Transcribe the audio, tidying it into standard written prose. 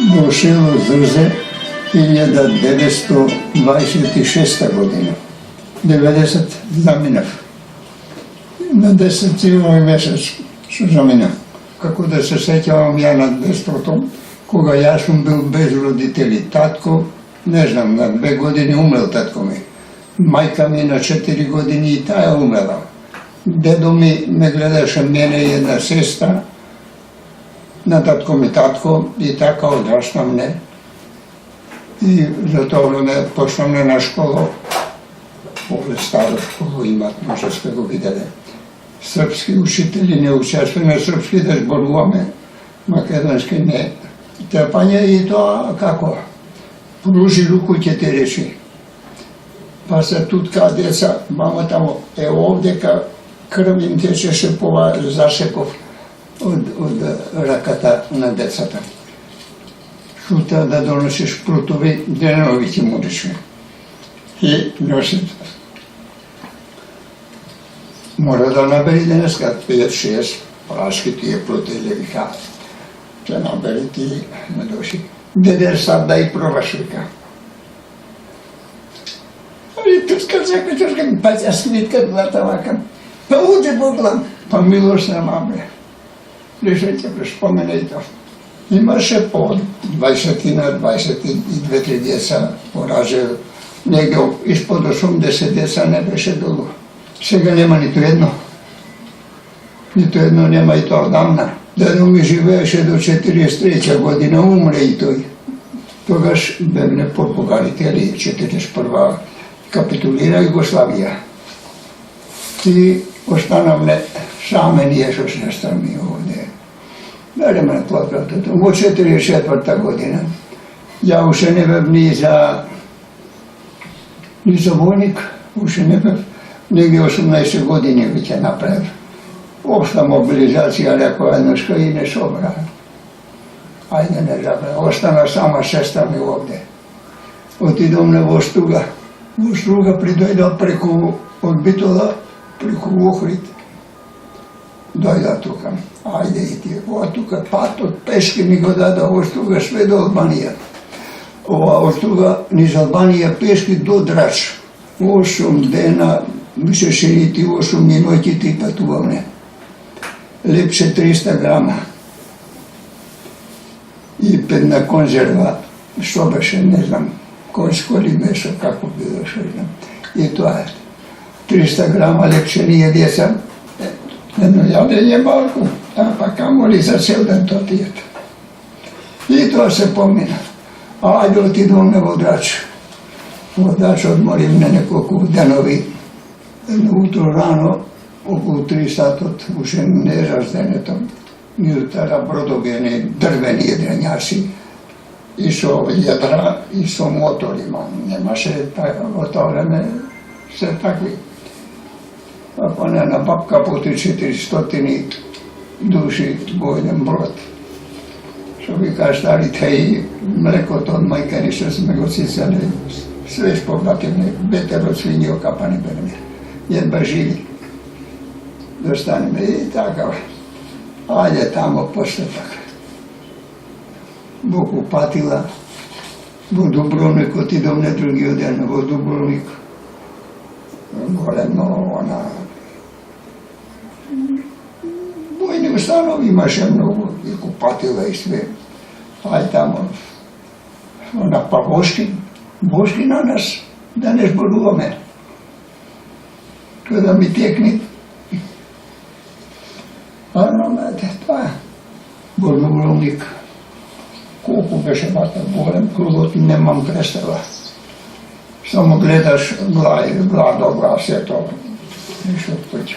Брошило Зрзе 1926 година. 90 заминав. На 10 месец што заминав. Како да се сеќавам ја на детството, кога јас сум бил без родители. Татко, не знам, на 2 години умрел татко ми. Мајка ми на 4 години и таа умрела. Дедо ми ме гледаше мене и една сестра, на татко ми татко и така одрастам не. И за тоа време почнам на школа, овде стара школа имат, може сте го виделе. Српски учители не учествуваме на српски да зборуваме, македонски не. Трпање и тоа како? Пружи руку ќе ти речи. Па се тутка деца, мамата му е овдека, крв им течеше по зашеков од раката на децата. Шута да доносиш прутови, денови ќе му рече. И носит. Мора да набери денеска 5-6 прашки тие протејле вика. Ќе набери ти не доши. Деде сад да и пробаш вика. И турска сека турска ми паќа смитка глата вака. Па уде поглам. Па милост нема бе. Решете спомене тоа. Имаше по 22-3 деца пораже. Негде испод 80 деца не беше долу. Сега нема ниту едно. Ниту едно нема и тоа одамна. Дедо ми живееше до 43 година, умре и тој. Тогаш бевне Португалите, 41 капитулира Југославија. И останавме саме ние со сестра ми овде. Береме на платратото. Во 44 година. Ја уште не бев ни за војник, уште не бев. Негде 18 години веќе направив. Обшта мобилизација рекоа еднашка и не собра. Ајде не забра. Остана сама сестра ми овде. Отидомне во Струга. Во Струга придојда преку од Битола, преку Охрид. Дојда тука. Ајде и ти. Ова тука патот пешки ми го дада во Струга све до Албанија. Ова од Струга низ Албанија пешки до Драч. 8 дена, мислеше и ти 8 минути ти патувавме. Лепше 300 грама. И педна конзерва, што беше, не знам, конјско ли месо, како било, што знам. И тоа е. 300 грама лепше ние деца, едно јадење малку, па камо ли за цел ден тоа тијето. И тоа се помина. Ајде отидовме во Драч. Во Драч одморим на неколку денови. Едно утро рано, околу 3 сатот, уште не разденето, ни утара бродови, дрвени едрењаси, и со јадра, и со моторима. Немаше во тоа време се такви. Па на бабка поти 400 души во еден брод. Што вика старите и млекото од мајка ни што сме го цицали, све спобативни, бетеро свињи окапани беме. Едба живи. Да станеме и така. Ајде тамо после така. Во Купатила, во Дубровник, отидовме другиот ден во Дубровник. Големо, војни установи имаше многу, и Купатила и све. Ајде тамо, па Бошки на нас, да не зборуваме. Тоа да ми текни. Тоа е. Во Дубровник. Колку беше вата голем кругот, немам представа. Само гледаш гладо, сето. Ништо од пътја.